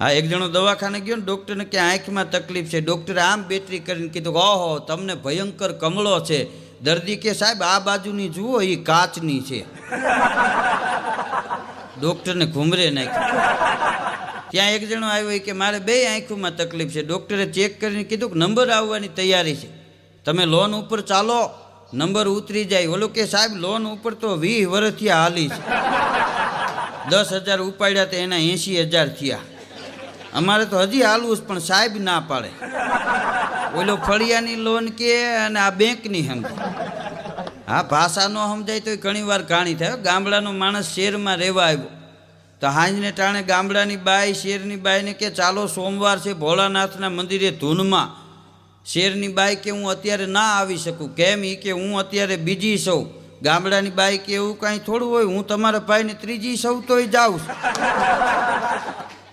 હા, એક જણો દવાખાને ગયો ને ડૉક્ટરને કે આંખમાં તકલીફ છે. ડૉક્ટરે આમ બેટરી કરીને કીધું ઓહો તમને ભયંકર કમળો છે. દર્દી કે સાહેબ આ બાજુની જુઓ એ કાચની છે. ડૉક્ટરને ઘૂમરે નાખ્યું. ત્યાં એક જણો આવ્યો કે મારે બે આંખોમાં તકલીફ છે. ડૉક્ટરે ચેક કરીને કીધું કે નંબર આવવાની તૈયારી છે, તમે લોન ઉપર ચાલો, નંબર ઉતરી જાય. ઓલો કે સાહેબ લોન ઉપર તો 20 વર્ષથી હાલી છે, 10,000 ઉપાડ્યા તો એના 80,000 થયા. અમારે તો હજી હાલવું જ પણ સાહેબ ના પાડે. ઓલો ફળિયાની લોન કે અને આ બેંકની સમજે. હા, ભાષા ન સમજાય તો ઘણી વાર કાણી થાય. ગામડાનો માણસ શહેરમાં રહેવા આવ્યો તો હાંજને ટાણે ગામડાની બાઈ શેરની બાઈને કે ચાલો સોમવાર છે ભોળાનાથના મંદિરે ધૂનમાં. શેરની બાઈ કે હું અત્યારે ના આવી શકું. કેમ? એ કે હું અત્યારે બીજી સૌ. ગામડાની બાઈ કે એવું કાંઈ થોડું હોય, હું તમારા ભાઈને ત્રીજી સૌ તોય જાઉં છું.